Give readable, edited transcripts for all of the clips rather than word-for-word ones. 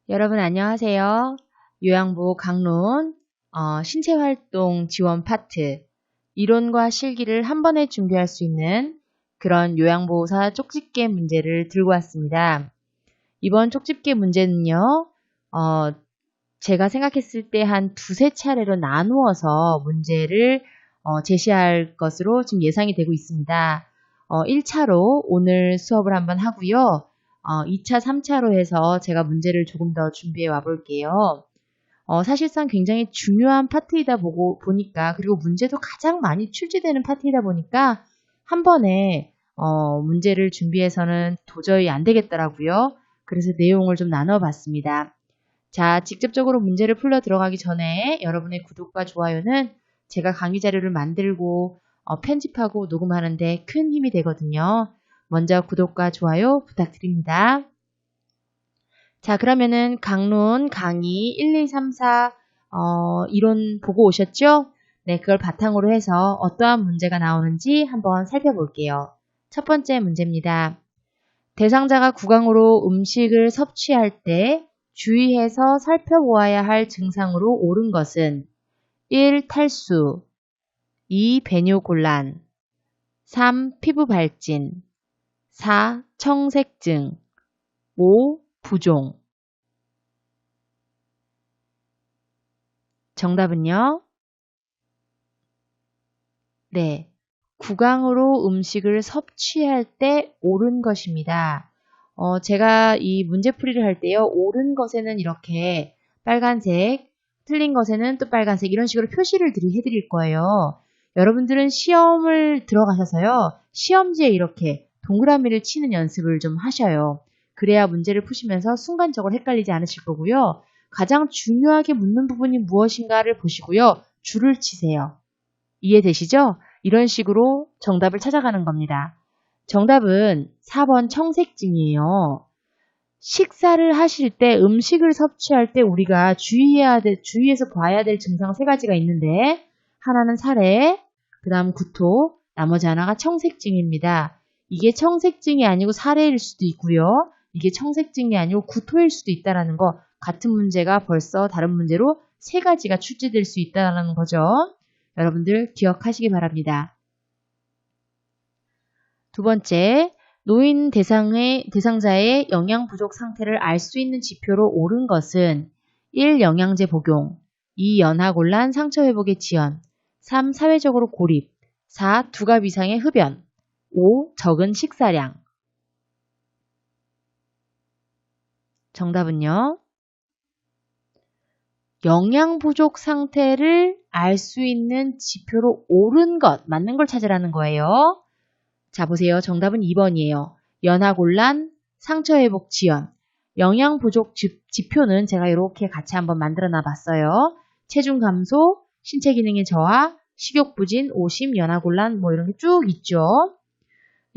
여러분 안녕하세요. 요양보 강론 신체활동 지원 파트 이론과 실기를 한 번에 준비할 수 있는 그런 요양보호사 쪽집게 문제를 들고 왔습니다. 이번 쪽집게 문제는요. 제가 생각했을 때 한 두세 차례로 나누어서 문제를 제시할 것으로 지금 예상이 되고 있습니다. 1차로 오늘 수업을 한번 하고요. 2차, 3차로 해서 제가 문제를 조금 더 준비해 와 볼게요. 사실상 굉장히 중요한 파트이다 보니까 그리고 문제도 가장 많이 출제되는 파트이다 보니까 한 번에 문제를 준비해서는 도저히 안 되겠더라고요. 그래서 내용을 좀 나눠봤습니다. 자, 직접적으로 문제를 풀러 들어가기 전에 여러분의 구독과 좋아요는 제가 강의 자료를 만들고 편집하고 녹음하는데 큰 힘이 되거든요. 먼저 구독과 좋아요 부탁드립니다. 자, 그러면은 강론 강의 1, 2, 3, 4 이론 보고 오셨죠? 네, 그걸 바탕으로 해서 어떠한 문제가 나오는지 한번 살펴볼게요. 첫 번째 문제입니다. 대상자가 구강으로 음식을 섭취할 때 주의해서 살펴보아야 할 증상으로 옳은 것은 1. 탈수 2. 배뇨곤란 3. 피부 발진 4. 청색증 5. 부종 정답은요? 네, 구강으로 음식을 섭취할 때 옳은 것입니다. 제가 이 문제풀이를 할 때요. 옳은 것에는 이렇게 빨간색, 틀린 것에는 또 빨간색 이런 식으로 표시를 해드릴 거예요. 여러분들은 시험을 들어가셔서요. 시험지에 이렇게 동그라미를 치는 연습을 좀 하셔요. 그래야 문제를 푸시면서 순간적으로 헷갈리지 않으실 거고요. 가장 중요하게 묻는 부분이 무엇인가를 보시고요. 줄을 치세요. 이해되시죠? 이런 식으로 정답을 찾아가는 겁니다. 정답은 4번 청색증이에요. 식사를 하실 때, 음식을 섭취할 때 우리가 주의해서 봐야 될 증상 3가지가 있는데, 하나는 사례, 그 다음 구토, 나머지 하나가 청색증입니다. 이게 청색증이 아니고 사례일 수도 있고요. 이게 청색증이 아니고 구토일 수도 있다는 거, 같은 문제가 벌써 다른 문제로 3가지가 출제될 수 있다는 거죠. 여러분들 기억하시기 바랍니다. 두 번째, 노인 대상자의 영양 부족 상태를 알 수 있는 지표로 옳은 것은 1. 영양제 복용 2. 연하곤란 상처 회복의 지연 3. 사회적으로 고립 4. 두갑 이상의 흡연 5. 적은 식사량 정답은요? 영양 부족 상태를 알 수 있는 지표로 옳은 것, 맞는 걸 찾으라는 거예요. 자, 보세요. 정답은 2번이에요. 연하곤란, 상처회복 지연. 영양 부족 지표는 제가 이렇게 같이 한번 만들어 놔봤어요. 체중 감소, 신체 기능의 저하, 식욕 부진, 오심, 연하곤란 뭐 이런 게 쭉 있죠.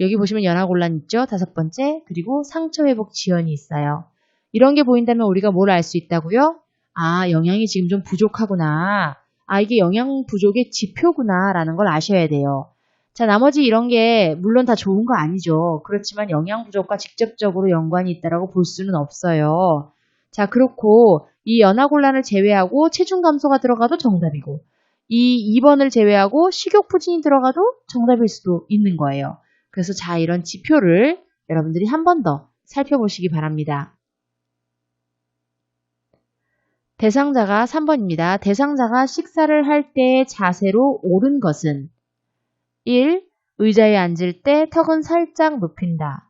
여기 보시면 연하곤란 있죠. 5번째. 그리고 상처회복 지연이 있어요. 이런 게 보인다면 우리가 뭘 알 수 있다고요? 아, 영양이 지금 좀 부족하구나. 아, 이게 영양 부족의 지표구나 라는 걸 아셔야 돼요. 자, 나머지 이런 게 물론 다 좋은 거 아니죠. 그렇지만 영양 부족과 직접적으로 연관이 있다고 볼 수는 없어요. 자, 그렇고 이 연하곤란을 제외하고 체중 감소가 들어가도 정답이고 이 2번을 제외하고 식욕 부진이 들어가도 정답일 수도 있는 거예요. 그래서 자, 이런 지표를 여러분들이 한 번 더 살펴보시기 바랍니다. 대상자가 3번입니다. 대상자가 식사를 할 때의 자세로 옳은 것은 1. 의자에 앉을 때 턱은 살짝 높인다.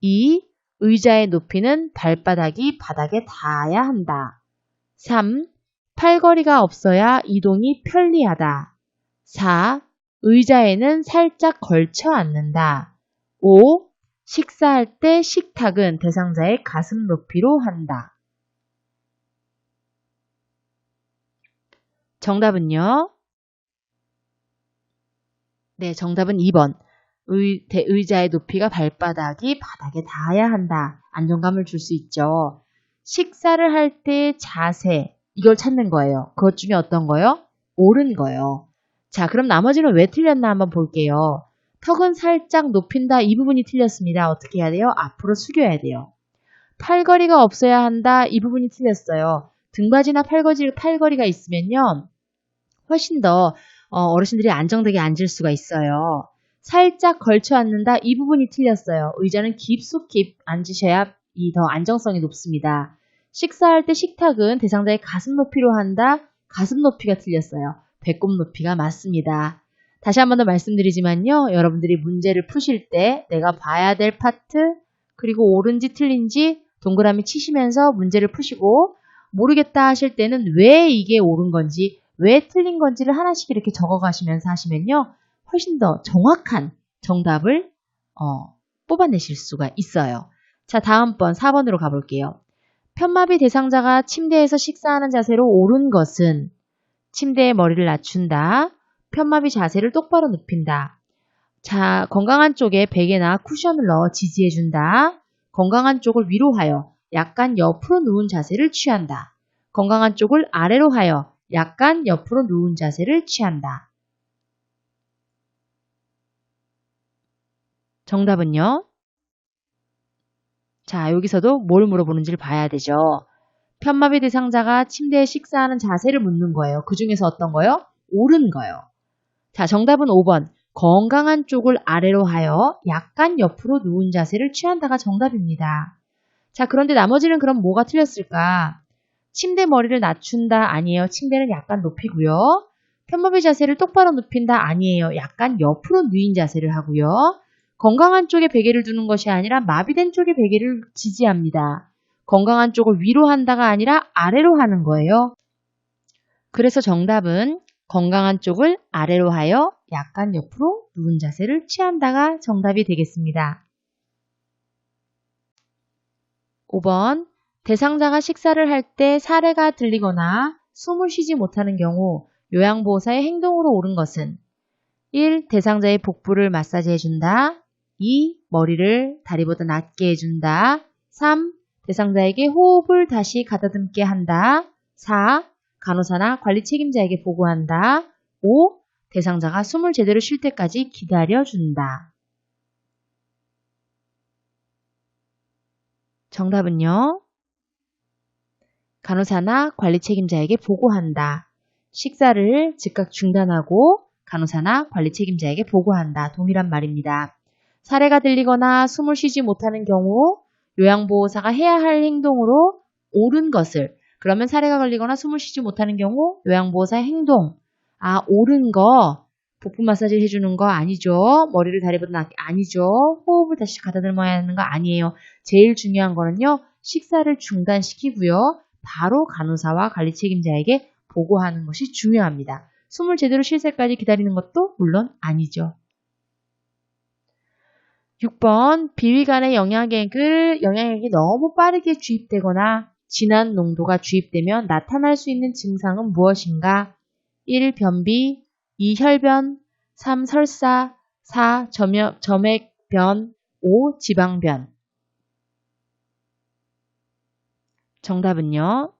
2. 의자의 높이는 발바닥이 바닥에 닿아야 한다. 3. 팔걸이가 없어야 이동이 편리하다. 4. 의자에는 살짝 걸쳐 앉는다. 5. 식사할 때 식탁은 대상자의 가슴 높이로 한다. 정답은요? 네, 정답은 2번. 의자의 높이가 발바닥이 바닥에 닿아야 한다. 안정감을 줄 수 있죠. 식사를 할 때 자세, 이걸 찾는 거예요. 그것 중에 어떤 거요? 옳은 거요. 자, 그럼 나머지는 왜 틀렸나 한번 볼게요. 턱은 살짝 높인다. 이 부분이 틀렸습니다. 어떻게 해야 돼요? 앞으로 숙여야 돼요. 팔걸이가 없어야 한다. 이 부분이 틀렸어요. 등받이나 팔걸이가 있으면요. 훨씬 더 어르신들이 안정되게 앉을 수가 있어요. 살짝 걸쳐 앉는다. 이 부분이 틀렸어요. 의자는 깊숙이 앉으셔야 더 안정성이 높습니다. 식사할 때 식탁은 대상자의 가슴 높이로 한다. 가슴 높이가 틀렸어요. 배꼽 높이가 맞습니다. 다시 한 번 더 말씀드리지만요. 여러분들이 문제를 푸실 때 내가 봐야 될 파트 그리고 옳은지 틀린지 동그라미 치시면서 문제를 푸시고 모르겠다 하실 때는 왜 이게 옳은 건지 왜 틀린 건지를 하나씩 이렇게 적어가시면서 하시면요. 훨씬 더 정확한 정답을 뽑아내실 수가 있어요. 자, 다음번 4번으로 가볼게요. 편마비 대상자가 침대에서 식사하는 자세로 옳은 것은 침대에 머리를 낮춘다. 편마비 자세를 똑바로 눕힌다. 자, 건강한 쪽에 베개나 쿠션을 넣어 지지해준다. 건강한 쪽을 위로 하여 약간 옆으로 누운 자세를 취한다. 건강한 쪽을 아래로 하여 약간 옆으로 누운 자세를 취한다. 정답은요? 자, 여기서도 뭘 물어보는지를 봐야 되죠. 편마비 대상자가 침대에 식사하는 자세를 묻는 거예요. 그 중에서 어떤 거요? 옳은 거요. 자, 정답은 5번. 건강한 쪽을 아래로 하여 약간 옆으로 누운 자세를 취한다가 정답입니다. 자, 그런데 나머지는 그럼 뭐가 틀렸을까? 침대 머리를 낮춘다 아니에요. 침대는 약간 높이고요. 편마비 자세를 똑바로 눕힌다 아니에요. 약간 옆으로 누인 자세를 하고요. 건강한 쪽에 베개를 두는 것이 아니라 마비된 쪽에 베개를 지지합니다. 건강한 쪽을 위로 한다가 아니라 아래로 하는 거예요. 그래서 정답은 건강한 쪽을 아래로 하여 약간 옆으로 누운 자세를 취한다가 정답이 되겠습니다. 5번. 대상자가 식사를 할 때 사례가 들리거나 숨을 쉬지 못하는 경우 요양보호사의 행동으로 옳은 것은 1. 대상자의 복부를 마사지 해준다. 2. 머리를 다리보다 낮게 해준다. 3. 대상자에게 호흡을 다시 가다듬게 한다. 4. 간호사나 관리 책임자에게 보고한다. 5. 대상자가 숨을 제대로 쉴 때까지 기다려준다. 정답은요? 간호사나 관리 책임자에게 보고한다. 식사를 즉각 중단하고 간호사나 관리 책임자에게 보고한다. 동일한 말입니다. 사례가 들리거나 숨을 쉬지 못하는 경우 요양보호사가 해야 할 행동으로 옳은 것을 그러면 사례가 걸리거나 숨을 쉬지 못하는 경우 요양보호사의 행동 옳은 거 복부 마사지 해주는 거 아니죠. 머리를 다리보다 낮게 아니죠. 호흡을 다시 가다듬어야 하는 거 아니에요. 제일 중요한 거는요. 식사를 중단시키고요. 바로 간호사와 관리 책임자에게 보고하는 것이 중요합니다. 숨을 제대로 쉴 때까지 기다리는 것도 물론 아니죠. 6번 비위간의 영양액이 너무 빠르게 주입되거나 진한 농도가 주입되면 나타날 수 있는 증상은 무엇인가? 1. 변비 2. 혈변 3. 설사 4. 점액변 5. 지방변 정답은요?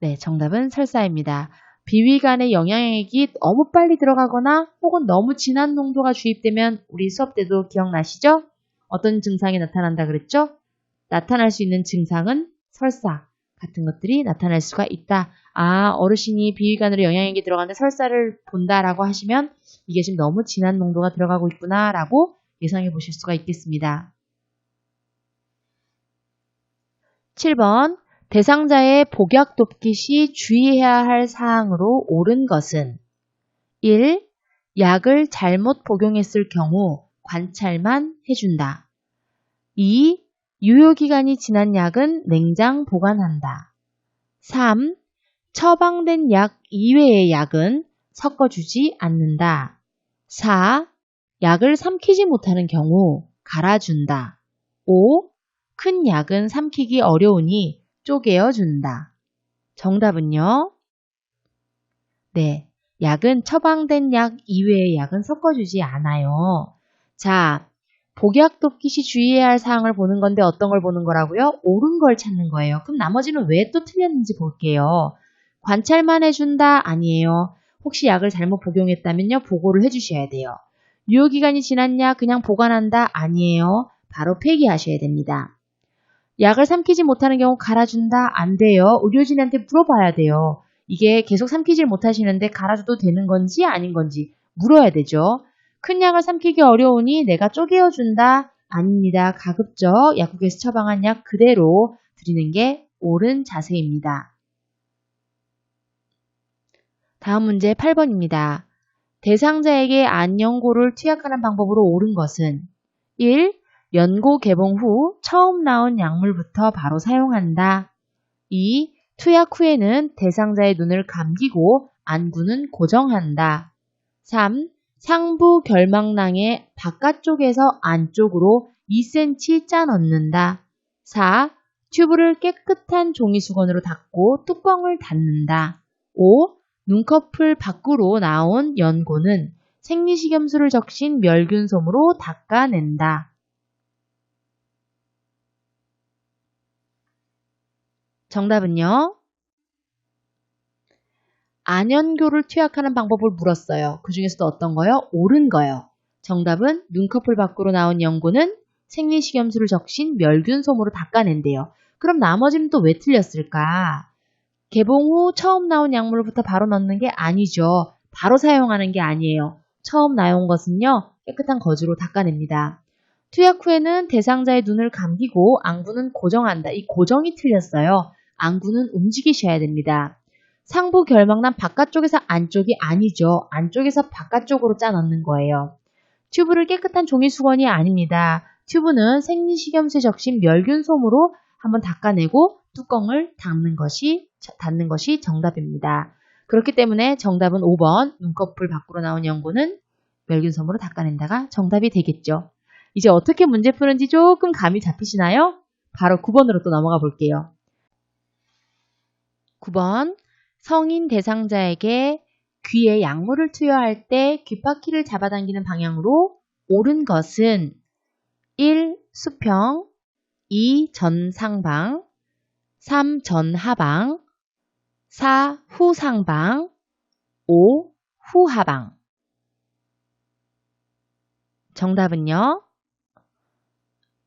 네, 정답은 설사입니다. 비위간의 영양액이 너무 빨리 들어가거나 혹은 너무 진한 농도가 주입되면 우리 수업 때도 기억나시죠? 어떤 증상이 나타난다 그랬죠? 나타날 수 있는 증상은 설사 같은 것들이 나타날 수가 있다. 어르신이 비위간으로 영양액이 들어가는데 설사를 본다라고 하시면 이게 지금 너무 진한 농도가 들어가고 있구나 라고 예상해 보실 수가 있겠습니다. 7번 대상자의 복약 돕기 시 주의해야 할 사항으로 옳은 것은 1. 약을 잘못 복용했을 경우 관찰만 해준다. 2. 유효기간이 지난 약은 냉장 보관한다. 3. 처방된 약 이외의 약은 섞어주지 않는다. 4. 약을 삼키지 못하는 경우 갈아준다. 5. 큰 약은 삼키기 어려우니 쪼개어준다. 정답은요? 네, 약은 처방된 약 이외의 약은 섞어주지 않아요. 자, 복약 돕기 시 주의해야 할 사항을 보는 건데 어떤 걸 보는 거라고요? 옳은 걸 찾는 거예요. 그럼 나머지는 왜 또 틀렸는지 볼게요. 관찰만 해준다? 아니에요. 혹시 약을 잘못 복용했다면요, 보고를 해주셔야 돼요. 유효기간이 지났냐? 그냥 보관한다? 아니에요. 바로 폐기하셔야 됩니다. 약을 삼키지 못하는 경우 갈아준다? 안 돼요. 의료진한테 물어봐야 돼요. 이게 계속 삼키질 못하시는데 갈아줘도 되는 건지 아닌 건지 물어야 되죠. 큰 약을 삼키기 어려우니 내가 쪼개어준다? 아닙니다. 가급적 약국에서 처방한 약 그대로 드리는 게 옳은 자세입니다. 다음 문제 8번입니다. 대상자에게 안연고를 투약하는 방법으로 옳은 것은 1. 연고 개봉 후 처음 나온 약물부터 바로 사용한다. 2. 투약 후에는 대상자의 눈을 감기고 안구는 고정한다. 3. 상부 결막낭의 바깥쪽에서 안쪽으로 2cm 짜 넣는다. 4. 튜브를 깨끗한 종이수건으로 닦고 뚜껑을 닫는다. 5. 눈꺼풀 밖으로 나온 연고는 생리식염수를 적신 멸균솜으로 닦아낸다. 정답은요? 안연교를 투약하는 방법을 물었어요. 그 중에서도 어떤 거요? 옳은 거요. 정답은 눈꺼풀 밖으로 나온 연고는 생리식염수를 적신 멸균솜으로 닦아낸대요. 그럼 나머지는 또 왜 틀렸을까? 개봉 후 처음 나온 약물부터 바로 넣는 게 아니죠. 바로 사용하는 게 아니에요. 처음 나온 것은요, 깨끗한 거즈로 닦아냅니다. 투약 후에는 대상자의 눈을 감기고 안구는 고정한다. 이 고정이 틀렸어요. 안구는 움직이셔야 됩니다. 상부 결막난 바깥쪽에서 안쪽이 아니죠. 안쪽에서 바깥쪽으로 짜 넣는 거예요. 튜브를 깨끗한 종이수건이 아닙니다. 튜브는 생리식염수에 적신 멸균솜으로 한번 닦아내고 뚜껑을 닫는 것이 정답입니다. 그렇기 때문에 정답은 5번 눈꺼풀 밖으로 나온 연고는 멸균솜으로 닦아낸다가 정답이 되겠죠. 이제 어떻게 문제 푸는지 조금 감이 잡히시나요? 바로 9번으로 또 넘어가 볼게요. 9번 성인 대상자에게 귀에 약물을 투여할 때 귓바퀴를 잡아당기는 방향으로 옳은 것은 1. 수평 2. 전상방 3. 전하방 4. 후상방 5. 후하방 정답은요?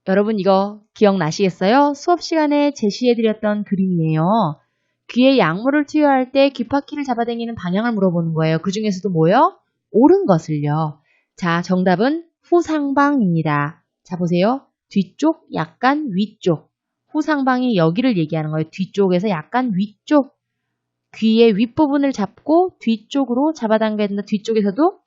여러분 이거 기억나시겠어요? 수업 시간에 제시해드렸던 그림이에요. 귀에 약물을 투여할 때 귓바퀴를 잡아당기는 방향을 물어보는 거예요. 그 중에서도 뭐요? 옳은 것을요. 자, 정답은 후상방입니다. 자, 보세요. 뒤쪽, 약간 위쪽. 후상방이 여기를 얘기하는 거예요. 뒤쪽에서 약간 위쪽. 귀의 윗부분을 잡고 뒤쪽으로 잡아당겨야 된다. 뒤쪽에서도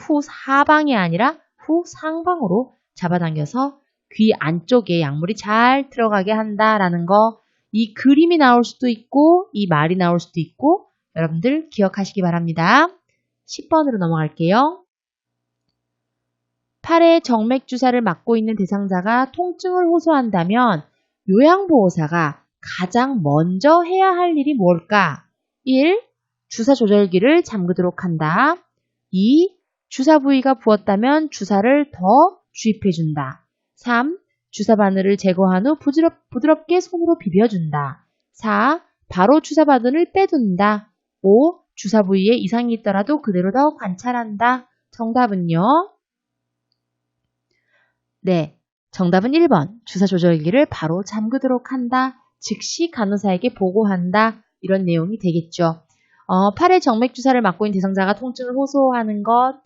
후하방이 아니라 후상방으로 잡아당겨서 귀 안쪽에 약물이 잘 들어가게 한다라는 거. 이 그림이 나올 수도 있고 이 말이 나올 수도 있고 여러분들 기억하시기 바랍니다. 10번으로 넘어갈게요. 팔에 정맥주사를 맞고 있는 대상자가 통증을 호소한다면 요양보호사가 가장 먼저 해야 할 일이 뭘까? 1. 주사 조절기를 잠그도록 한다. 2. 주사 부위가 부었다면 주사를 더 주입해준다. 3. 주사 바늘을 제거한 후 부드럽게 손으로 비벼준다. 4. 바로 주사 바늘을 빼둔다. 5. 주사 부위에 이상이 있더라도 그대로 더 관찰한다. 정답은요? 네, 정답은 1번. 주사 조절기를 바로 잠그도록 한다. 즉시 간호사에게 보고한다. 이런 내용이 되겠죠. 팔에 정맥주사를 맞고 있는 대상자가 통증을 호소하는 것,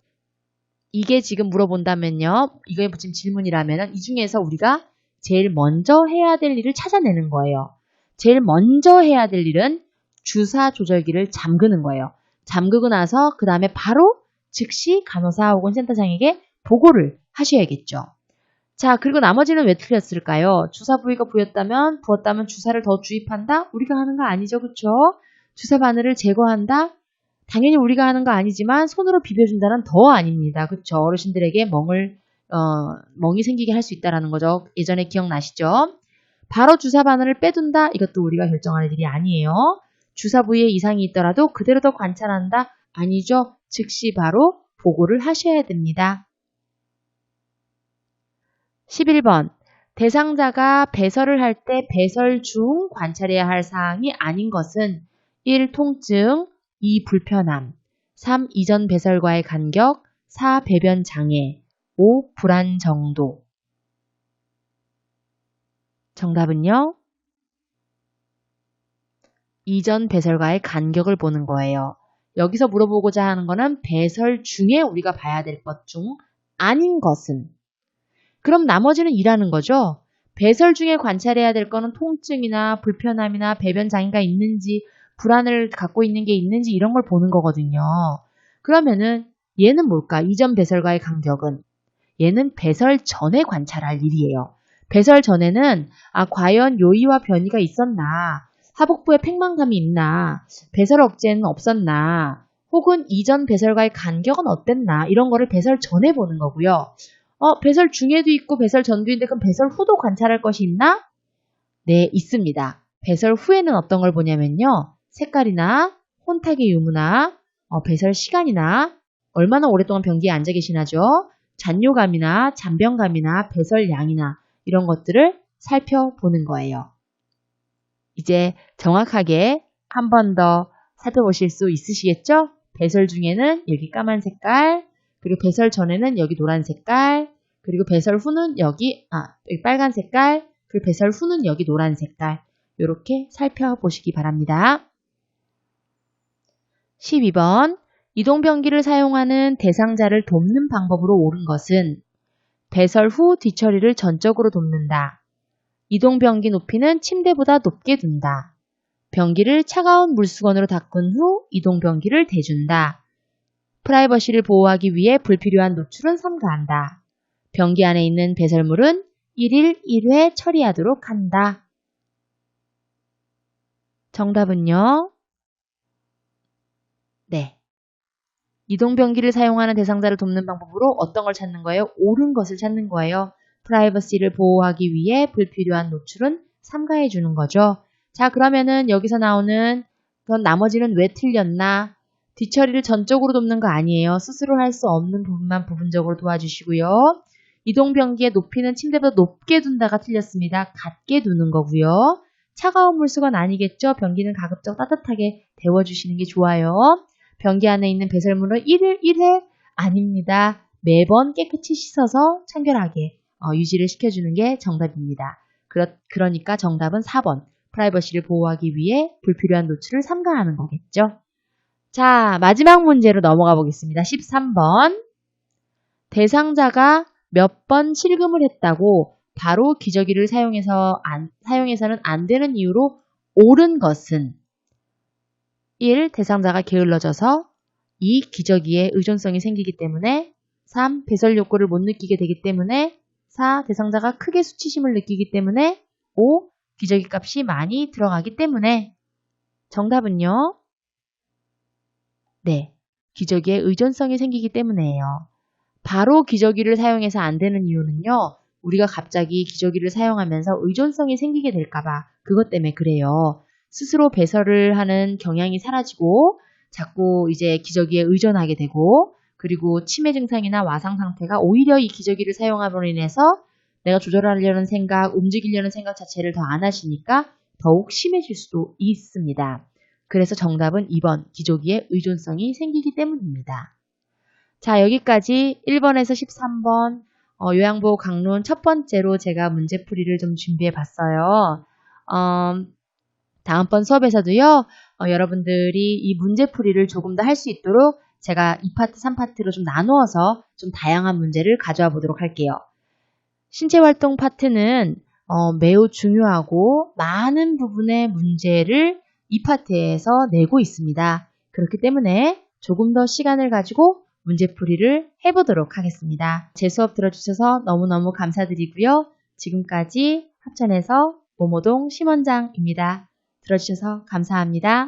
이게 지금 물어본다면요. 이게 지금 질문이라면 이 중에서 우리가 제일 먼저 해야 될 일을 찾아내는 거예요. 제일 먼저 해야 될 일은 주사 조절기를 잠그는 거예요. 잠그고 나서 그 다음에 바로 즉시 간호사 혹은 센터장에게 보고를 하셔야겠죠. 자, 그리고 나머지는 왜 틀렸을까요? 주사 부위가 부었다면 주사를 더 주입한다? 우리가 하는 거 아니죠, 그쵸? 주사 바늘을 제거한다? 당연히 우리가 하는 거 아니지만 손으로 비벼준다는 더 아닙니다. 그쵸? 어르신들에게 멍이 생기게 할 수 있다는 거죠. 예전에 기억나시죠? 바로 주사 바늘을 빼둔다? 이것도 우리가 결정할 일이 아니에요. 주사 부위에 이상이 있더라도 그대로 더 관찰한다? 아니죠. 즉시 바로 보고를 하셔야 됩니다. 11번. 대상자가 배설을 할 때 배설 중 관찰해야 할 사항이 아닌 것은 1. 통증 2. 불편함 3. 이전 배설과의 간격 4. 배변 장애 5. 불안 정도 정답은요? 이전 배설과의 간격을 보는 거예요. 여기서 물어보고자 하는 거는 배설 중에 우리가 봐야 될 것 중 아닌 것은. 그럼 나머지는 이라는 거죠. 배설 중에 관찰해야 될 거는 통증이나 불편함이나 배변 장애가 있는지 불안을 갖고 있는 게 있는지 이런 걸 보는 거거든요. 그러면은 얘는 뭘까? 이전 배설과의 간격은. 얘는 배설 전에 관찰할 일이에요. 배설 전에는 과연 요의와 변이가 있었나? 하복부에 팽만감이 있나? 배설 억제는 없었나? 혹은 이전 배설과의 간격은 어땠나? 이런 거를 배설 전에 보는 거고요. 배설 중에도 있고 배설 전도 있는데 그럼 배설 후도 관찰할 것이 있나? 네, 있습니다. 배설 후에는 어떤 걸 보냐면요. 색깔이나 혼탁의 유무나 배설 시간이나 얼마나 오랫동안 변기에 앉아 계시나죠? 잔뇨감이나 잔변감이나 배설량이나 이런 것들을 살펴보는 거예요. 이제 정확하게 한 번 더 살펴보실 수 있으시겠죠? 배설 중에는 여기 까만 색깔, 그리고 배설 전에는 여기 노란 색깔, 그리고 배설 후는 여기 빨간 색깔, 그리고 배설 후는 여기 노란 색깔. 이렇게 살펴보시기 바랍니다. 12번 이동변기를 사용하는 대상자를 돕는 방법으로 옳은 것은 배설 후 뒤처리를 전적으로 돕는다. 이동변기 높이는 침대보다 높게 둔다. 변기를 차가운 물수건으로 닦은 후 이동변기를 대준다. 프라이버시를 보호하기 위해 불필요한 노출은 삼가한다. 변기 안에 있는 배설물은 1일 1회 처리하도록 한다. 정답은요? 네. 이동변기를 사용하는 대상자를 돕는 방법으로 어떤 걸 찾는 거예요? 옳은 것을 찾는 거예요. 프라이버시를 보호하기 위해 불필요한 노출은 삼가해 주는 거죠. 자, 그러면은 여기서 나오는 그건 나머지는 왜 틀렸나? 뒤처리를 전적으로 돕는 거 아니에요. 스스로 할 수 없는 부분만 부분적으로 도와주시고요. 이동변기의 높이는 침대보다 높게 둔다가 틀렸습니다. 같게 두는 거고요. 차가운 물수건 아니겠죠? 변기는 가급적 따뜻하게 데워주시는 게 좋아요. 변기 안에 있는 배설물은 1일 1회 아닙니다. 매번 깨끗이 씻어서 청결하게 유지를 시켜주는 게 정답입니다. 그러니까 정답은 4번. 프라이버시를 보호하기 위해 불필요한 노출을 삼가하는 거겠죠. 자, 마지막 문제로 넘어가 보겠습니다. 13번. 대상자가 몇 번 실금을 했다고 바로 기저귀를 사용해서는 안 되는 이유로 옳은 것은 1. 대상자가 게을러져서 2. 기저귀에 의존성이 생기기 때문에 3. 배설 욕구를 못 느끼게 되기 때문에 4. 대상자가 크게 수치심을 느끼기 때문에 5. 기저귀 값이 많이 들어가기 때문에 정답은요? 네. 기저귀에 의존성이 생기기 때문에예요. 바로 기저귀를 사용해서 안 되는 이유는요. 우리가 갑자기 기저귀를 사용하면서 의존성이 생기게 될까봐 그것 때문에 그래요. 스스로 배설을 하는 경향이 사라지고 자꾸 이제 기저귀에 의존하게 되고 그리고 치매 증상이나 와상 상태가 오히려 이 기저귀를 사용함으로 인해서 내가 조절하려는 생각, 움직이려는 생각 자체를 더 안 하시니까 더욱 심해질 수도 있습니다. 그래서 정답은 2번 기저귀에 의존성이 생기기 때문입니다. 자, 여기까지 1번에서 13번 요양보호 강론 첫 번째로 제가 문제풀이를 좀 준비해 봤어요. 다음번 수업에서도요, 여러분들이 이 문제풀이를 조금 더 할 수 있도록 제가 2파트, 3파트로 좀 나누어서 좀 다양한 문제를 가져와 보도록 할게요. 신체활동 파트는 매우 중요하고 많은 부분의 문제를 2파트에서 내고 있습니다. 그렇기 때문에 조금 더 시간을 가지고 문제풀이를 해보도록 하겠습니다. 제 수업 들어주셔서 너무너무 감사드리고요. 지금까지 합천에서 모모동 심원장입니다. 들어주셔서 감사합니다.